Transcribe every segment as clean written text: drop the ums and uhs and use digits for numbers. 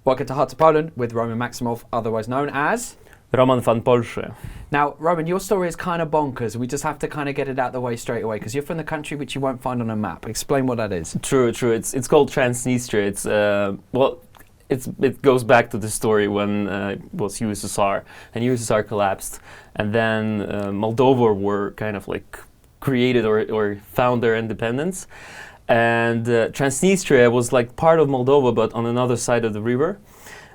Welcome to Heart to Poland with Roman Maximov, otherwise known as... Roman van Polsche. Now, Roman, your story is kind of bonkers. We just have to kind of get it out of the way straight away because you're from the country which you won't find on a map. Explain what that is. True. It's called Transnistria. It goes back to the story when it was USSR and USSR collapsed, and then Moldova were kind of like created or found their independence, and Transnistria was like part of Moldova but on another side of the river,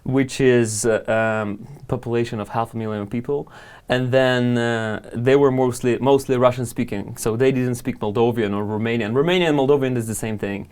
which is population of 500,000 people, and then they were mostly Russian speaking, so they didn't speak Moldovan or Romanian. Romanian and Moldovan is the same thing.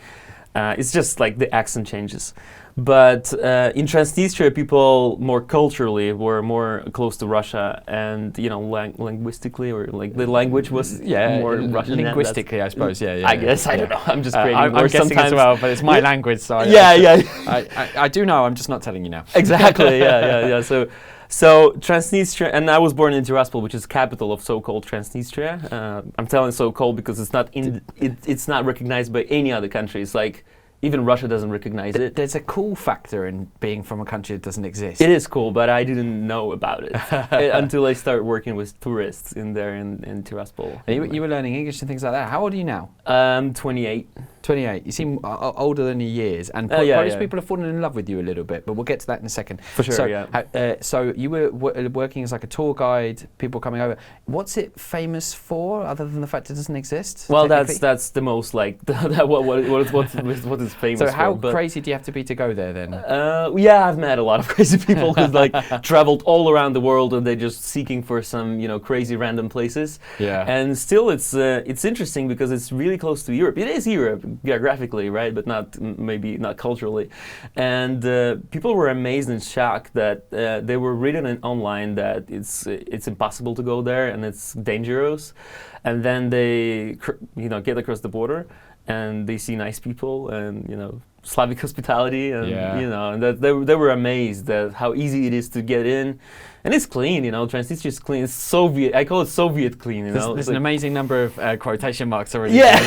It's just like the accent changes. But in Transnistria, people more culturally were more close to Russia, and linguistically, or like the language was more Russian. Linguistically, I suppose. Yeah. I guess I don't know. I'm just creating I'm words guessing sometimes as well, but it's my language, so I do know. I'm just not telling you now. Exactly. Yeah. So Transnistria, and I was born in Tiraspol, which is capital of so-called Transnistria. I'm telling so-called because it's not it's not recognized by any other country. It's like even Russia doesn't recognize it. There's a cool factor in being from a country that doesn't exist. It is cool, but I didn't know about it until I started working with tourists in Tiraspol. You were learning English and things like that. How old are you now? 28. 28. You seem older than your years, and Polish people have fallen in love with you a little bit, but we'll get to that in a second. For sure, so you were working as like a tour guide, people coming over. What's it famous for, other than the fact it doesn't exist? Well, that's the most like what is famous. So how crazy do you have to be to go there then? I've met a lot of crazy people who like traveled all around the world and they're just seeking for some crazy random places. Yeah. And still, it's interesting because it's really close to Europe. It is Europe geographically, right, but maybe not culturally. And people were amazed and shocked that they were reading online that it's impossible to go there and it's dangerous. And then they get across the border and they see nice people and Slavic hospitality and and that they were amazed at how easy it is to get in, and it's clean. Transnistria is clean. It's Soviet. I call it Soviet clean. There's an amazing number of quotation marks already. Yeah.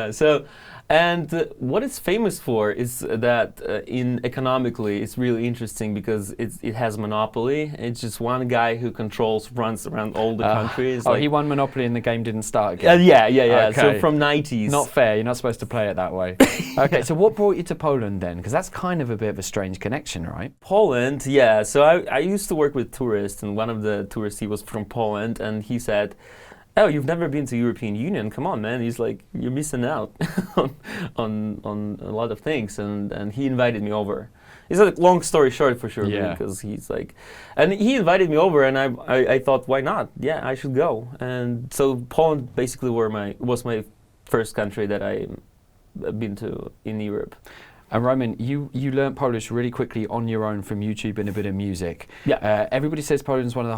So. And what it's famous for is that economically it's really interesting because it has monopoly. It's just one guy who runs around all the countries. He won Monopoly and the game didn't start again. Yeah. Okay. So from 90s. Not fair. You're not supposed to play it that way. Okay, so what brought you to Poland then? Because that's kind of a bit of a strange connection, right? Poland, yeah. So I used to work with tourists, and one of the tourists, he was from Poland, and he said, "Oh, you've never been to European Union? Come on, man." He's like, "You're missing out on a lot of things," and he invited me over. It's a long story short for sure, because he's like, and he invited me over, and I thought, why not? Yeah, I should go. And so Poland basically was my first country that I've been to in Europe. And Roman, you learned Polish really quickly on your own from YouTube and a bit of music. Yeah. Everybody says Polish is one of the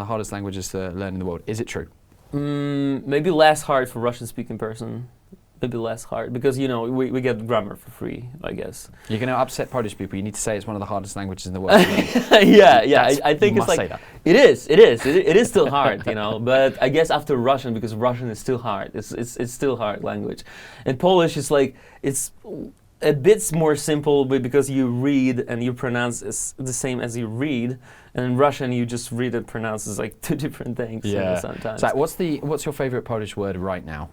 hardest languages to learn in the world. Is it true? Maybe less hard for Russian-speaking person. Maybe less hard because we get grammar for free, I guess. You're going to upset Polish people. You need to say it's one of the hardest languages in the world. I think it's like it is still hard, But I guess after Russian, because Russian is still hard. It's still hard language, and Polish is like it's a bit more simple because you read and you pronounce the same as you read, and in Russian you just read and pronounce as like two different things. Sometimes. So what's your favorite Polish word right now?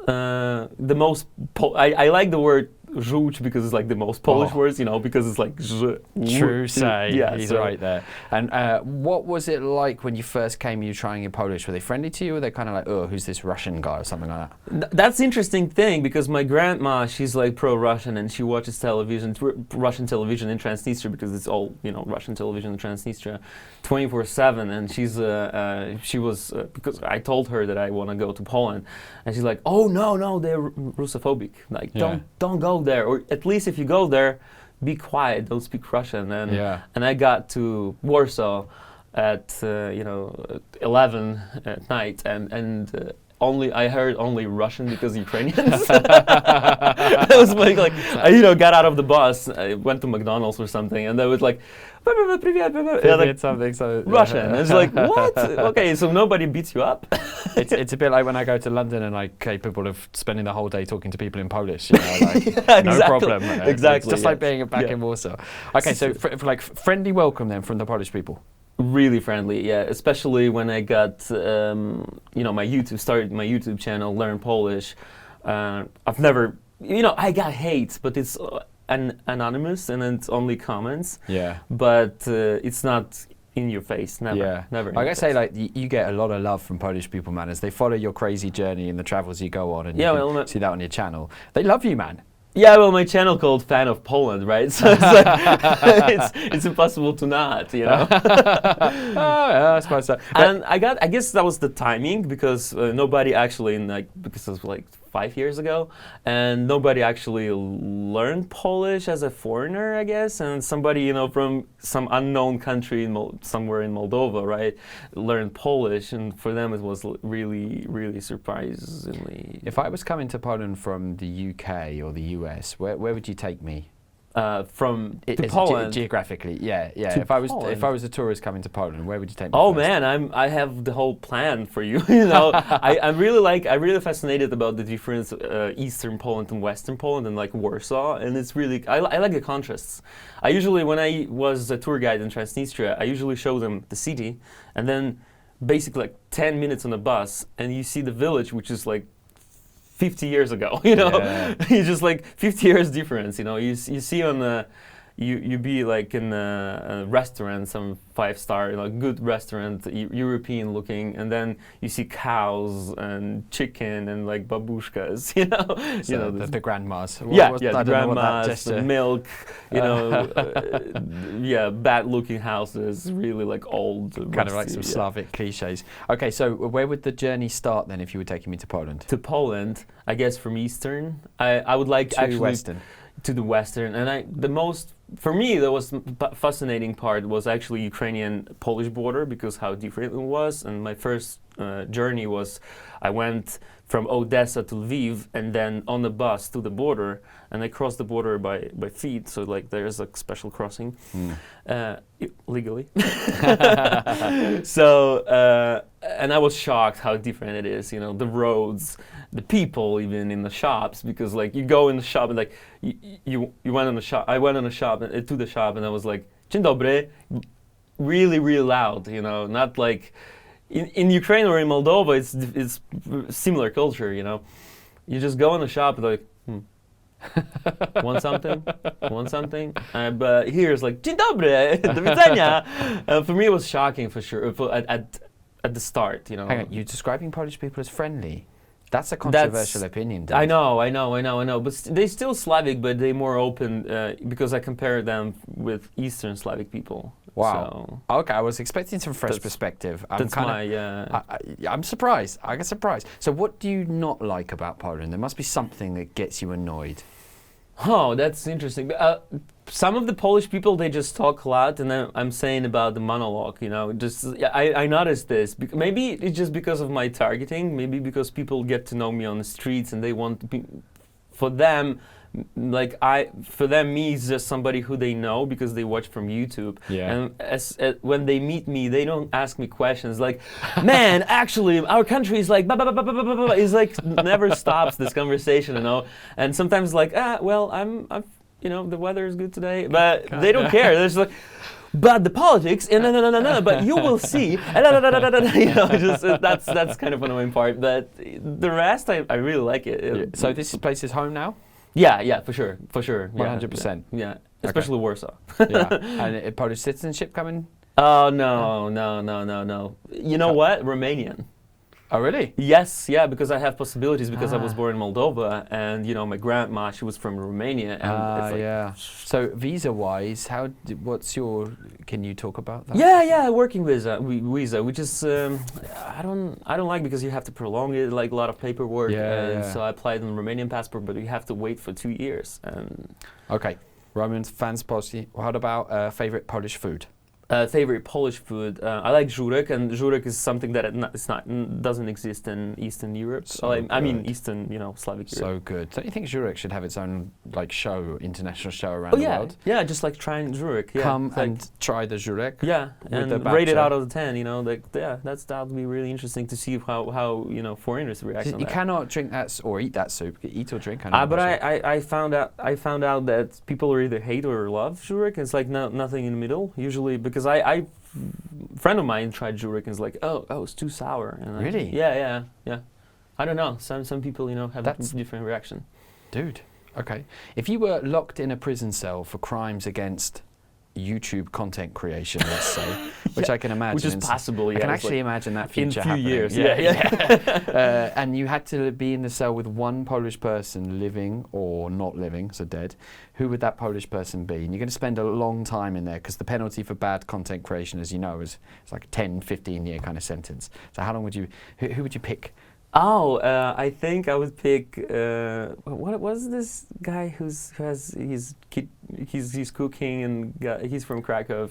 I like the word żółć because it's like the most Polish words, because it's like True say. Yeah, he's right there. And what was it like when you first came? You trying your Polish? Were they friendly to you? Or were they kind of like, oh, who's this Russian guy or something like that? That's the interesting thing because my grandma, she's like pro-Russian and she watches Russian television in Transnistria because it's all Russian television in Transnistria, 24/7. And she was because I told her that I want to go to Poland, and she's like, oh no, they're Russophobic. Like don't go there, or at least if you go there, be quiet, don't speak Russian. And I got to Warsaw at 11 at night, and I heard only Russian because Ukrainians. I was like, I got out of the bus, I went to McDonald's or something, and they was like, something. So Russian. It's like, what? Okay, so nobody beats you up. It's a bit like when I go to London and I'm capable of spending the whole day talking to people in Polish. You know, like, yeah, no problem. Exactly. It's just like being back in Warsaw. Okay, so like friendly welcome then from the Polish people. Really friendly, yeah. Especially when I got, started my YouTube channel, Learn Polish. I've never, I got hate, but it's anonymous and it's only comments. Yeah. But it's not in your face, never. Yeah. Never. I gotta say, like, you get a lot of love from Polish people, man, as they follow your crazy journey and the travels you go on, and you can see that on your channel. They love you, man. Yeah, well, my channel called Fan of Poland, right? So it's like, it's impossible to not, Oh, yeah, I suppose so. And I guess that was the timing, because nobody actually, because it was like 5 years ago, and nobody actually learned Polish as a foreigner, I guess, and somebody, from some unknown country somewhere in Moldova, right, learned Polish, and for them it was really, really surprisingly. If I was coming to Poland from the UK or the US, where would you take me? From to Poland geographically, yeah. If I was a tourist coming to Poland, where would you take me? Oh first? Man, I have the whole plan for you. I'm really fascinated about the difference Eastern Poland and Western Poland, and like Warsaw, and it's really I like the contrasts. I usually, when I was a tour guide in Transnistria, I usually show them the city, and then basically like 10 minutes on a bus, and you see the village, which is like 50 years ago, Yeah. It's just like 50 years difference, you see on the, you be like in a restaurant, some 5-star, good restaurant, European looking, and then you see cows and chicken and like babushkas, So the grandmas. The grandmas, the milk, bad looking houses, really like old. Kind of like some Slavic cliches. Okay, so where would the journey start then if you were taking me to Poland? To Poland, I guess from Eastern. I would like to Western. To the Western, and for me, the most fascinating part was actually Ukrainian-Polish border, because how different it was. And my first journey was, I went from Odessa to Lviv, and then on the bus to the border, and I crossed the border by feet, so like there's a special crossing, legally. So, and I was shocked how different it is, the roads, the people, even in the shops, because like you go in the shop and like you went on the shop. I went on the shop to the shop, and I was like, "Dzień dobry," really, really loud, not like in Ukraine or in Moldova. It's similar culture, You just go in the shop and like, want something? But here it's like, "Dzień dobry, do widzenia." For me, it was shocking for sure. At the start, Hang on, you're describing Polish people as friendly. That's a controversial opinion, dude. I know. But they still Slavic, but they're more open, because I compare them with Eastern Slavic people. Wow. So okay, I was expecting some fresh perspective. I'm surprised. I get surprised. So what do you not like about Poland? There must be something that gets you annoyed. Oh, that's interesting. Some of the Polish people, they just talk a lot, and I'm saying about the monologue, I noticed this. Maybe it's just because of my targeting, maybe because people get to know me on the streets, and they want to be, for them, me is just somebody who they know because they watch from YouTube. Yeah. And when they meet me, they don't ask me questions like, "Man, actually, our country is like blah blah blah blah blah blah." It's like never stops this conversation, And sometimes like, well, I'm the weather is good today, but they don't care. They're just like, "But the politics, and no, but you will see." That's kind of an annoying part. But the rest, I really like it. So this place is home now? Yeah, for sure. 100%. Yeah, especially Warsaw. Yeah, and Polish citizenship coming? Oh no. You know what? Romanian. Oh really? Yes, yeah, because I have possibilities because I was born in Moldova, and my grandma, she was from Romania, and it's like, yeah. So visa-wise, can you talk about that? Yeah, working visa, which is I don't like, because you have to prolong it, like a lot of paperwork. So I applied on the Romanian passport, but you have to wait for 2 years. And okay, Romans, fans, Polish. What about favorite Polish food? Favorite Polish food. I like żurek, and żurek is something that doesn't exist in Eastern Europe. So I mean Eastern, Slavic Europe. So good. Don't you think żurek should have its own international show around the world? Yeah, just like trying żurek. Yeah. Come and try the żurek. Yeah, and rate it out of 10. That would be really interesting to see how foreigners react. You cannot drink that or eat that soup. Eat or drink. But I found out that people either hate or love żurek. It's like nothing in the middle usually, because a friend of mine tried żurek and is like, oh, it's too sour. And really? Yeah. I don't know. Some people, have a different reaction. Dude, okay. If you were locked in a prison cell for crimes against YouTube content creation, let's say, which I can imagine. Which is possible, yeah. I can actually imagine that future happening. In a few years, yeah. And you had to be in the cell with one Polish person living or not living, so dead. Who would that Polish person be? And you're going to spend a long time in there, because the penalty for bad content creation, as you know, is like a 10, 15-year kind of sentence. So how long would you, who would you pick? Oh, I think I would pick. What was this guy he's cooking and he's from Krakow.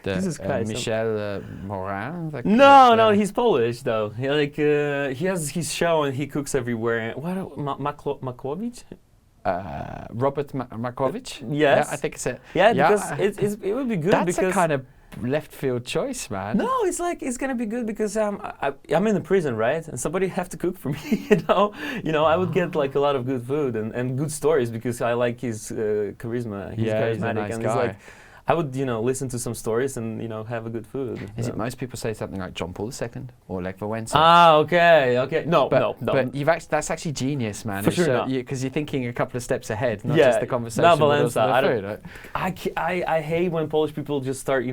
Jesus Christ, Michel Morin. No, he's Polish though. He has his show and he cooks everywhere. What Makłowicz? Robert Makłowicz? Yes, yeah, I think it's it. Yeah, because it would be good. That's a kind of left field choice, man. No, it's gonna be good because I'm in the prison, right? And somebody have to cook for me, I would get like a lot of good food and good stories because I like his charisma. He's charismatic, he's a nice and guy. He's like, I would, listen to some stories and, have a good food. Is it most people say something like John Paul II or Lech Wałęsa? Ah, okay. No. But that's actually genius, man. For sure, because you're thinking a couple of steps ahead, not just the conversation. Not Wałęsa. I I hate when Polish people just start,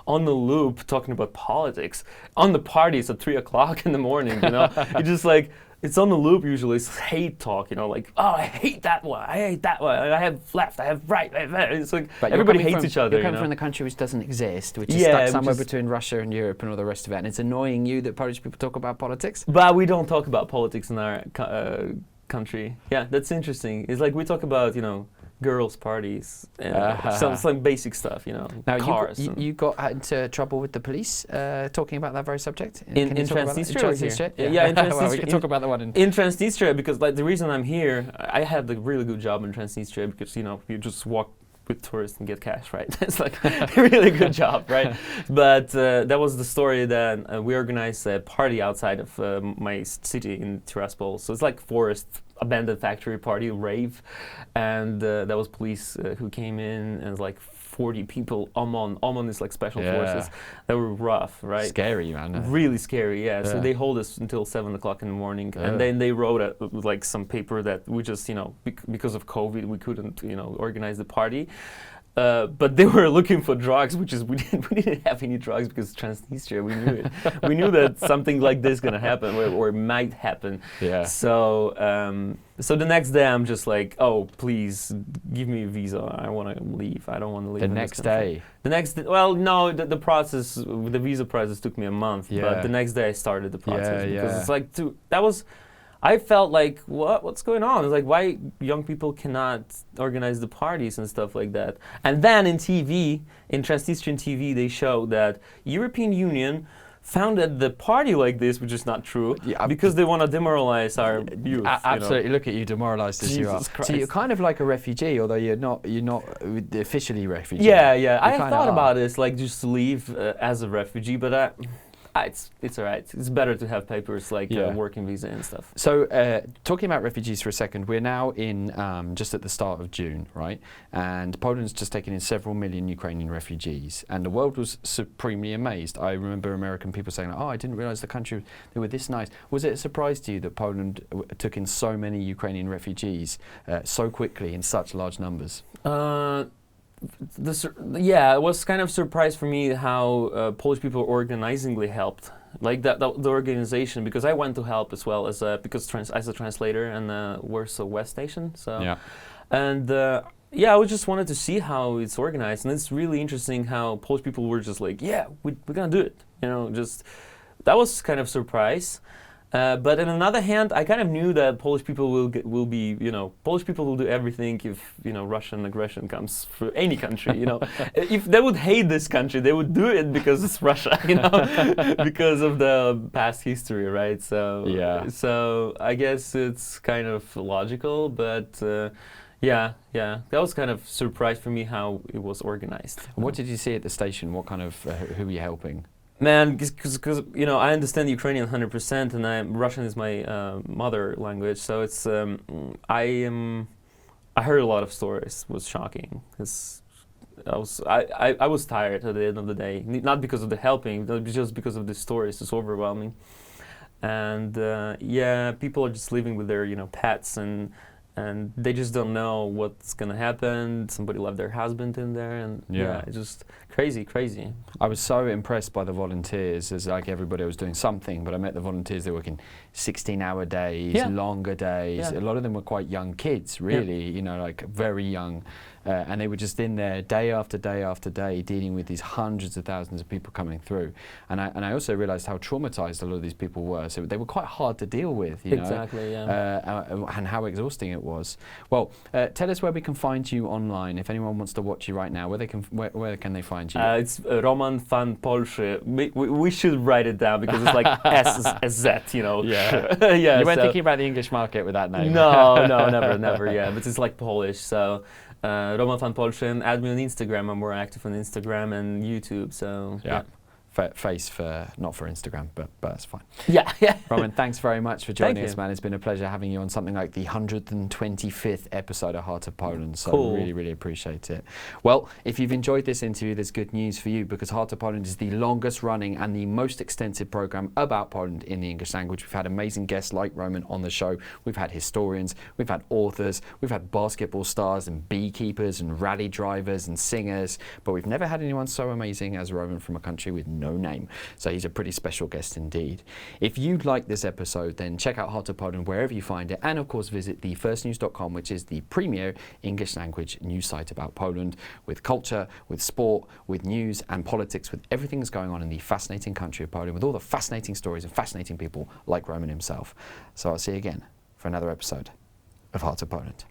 on the loop talking about politics on the parties at 3:00 in the morning. You're just like. It's on the loop usually. It's hate talk, like, oh, I hate that one. I hate that one. I have left. I have right. It's like but everybody hates each other. You're coming from the country which doesn't exist, which is stuck somewhere between Russia and Europe and all the rest of it. And it's annoying you that Polish people talk about politics. But we don't talk about politics in our country. Yeah, that's interesting. It's like we talk about, girls' parties, some basic stuff, Now, cars. You got into trouble with the police talking about that very subject? In Transnistria? Yeah, in Transnistria. Well, we can talk about that one. In Transnistria, because the reason I'm here, I had a really good job in Transnistria because, you just walk with tourists and get cash, right? It's like a really good job, right? But that was the story that we organized a party outside of my city in Tiraspol. So it's like forest, abandoned factory party, rave. And that was police who came in and like 40 people. OMON is like special forces. They were rough, right? Scary, man. Really scary, yeah. So they hold us until 7:00 in the morning. And then they wrote like some paper that we just, because of COVID, we couldn't, organize the party. But they were looking for drugs, which is we didn't have any drugs because Transnistria, we knew it. We knew that something like this gonna happen or might happen. Yeah. So the next day I'm just like, oh, please give me a visa. I want to leave. I don't want to leave. The next day. Well, no, the process, the visa process took me a month. Yeah. But the next day I started the process because it's like I felt like, what's going on? It's like, why young people cannot organize the parties and stuff like that? And then in TV, in Transnistrian TV, they show that European Union founded the party like this, which is not true, because they want to demoralize our youth. Absolutely, look at you, demoralized as you are. Christ. So you're kind of like a refugee, although you're not officially refugee. Yeah. I thought about this, like just to leave as a refugee, but it's all right. It's better to have papers like working visa and stuff. So talking about refugees for a second, we're now in just at the start of June, right? And Poland's just taken in several million Ukrainian refugees, and the world was supremely amazed. I remember American people saying, "Oh, I didn't realize the country they were this nice." Was it a surprise to you that Poland took in so many Ukrainian refugees so quickly in such large numbers? It was kind of a surprise for me how Polish people organizingly helped, like the organization, because I went to help as well as as a translator in the Warsaw West Station. I just wanted to see how it's organized, and it's really interesting how Polish people were just like, we're gonna do it, that was kind of a surprise. But on another hand, I kind of knew that Polish people will be, Polish people will do everything if, Russian aggression comes through any country, If they would hate this country, they would do it because it's Russia, because of the past history, right? So I guess it's kind of logical, but yeah, that was kind of surprise for me how it was organized. What did you see at the station? What kind of, who were you helping? Man, because I understand Ukrainian 100%, and Russian is my mother language. So it's I heard a lot of stories. It was shocking because I was tired at the end of the day. Not because of the helping, but just because of the stories. It's overwhelming, and people are just living with their pets and they just don't know what's gonna happen. Somebody left their husband in there, and it's just crazy. I was so impressed by the volunteers, as like everybody was doing something, but I met the volunteers, they were working 16-hour days, longer days. A lot of them were quite young kids, really, like very young. And they were just in there day after day after day, dealing with these hundreds of thousands of people coming through. And I also realized how traumatized a lot of these people were. So they were quite hard to deal with, Exactly, and how exhausting it was. Well, tell us where we can find you online. If anyone wants to watch you right now, where can they find you? It's Roman Fan Polszy. We should write it down because it's like SZ, Yeah. You weren't thinking about the English market with that name. No, never. Yeah, but it's like Polish, so. Roman Fan Polszy, and add me on Instagram. I'm more active on Instagram and YouTube, so yeah. Face for, not for Instagram, but that's fine. Yeah. Roman, thanks very much for joining us, man. It's been a pleasure having you on something like the 125th episode of Heart of Poland, so cool. Really appreciate it. Well, if you've enjoyed this interview, there's good news for you, because Heart of Poland is the longest running and the most extensive program about Poland in the English language. We've had amazing guests like Roman on the show. We've had historians, we've had authors, we've had basketball stars and beekeepers and rally drivers and singers, but we've never had anyone so amazing as Roman from a country with no name. So he's a pretty special guest indeed. If you like this episode, then check out Heart of Poland wherever you find it, and of course visit thefirstnews.com, which is the premier English language news site about Poland, with culture, with sport, with news and politics, with everything that's going on in the fascinating country of Poland, with all the fascinating stories and fascinating people like Roman himself. So I'll see you again for another episode of Heart of Poland.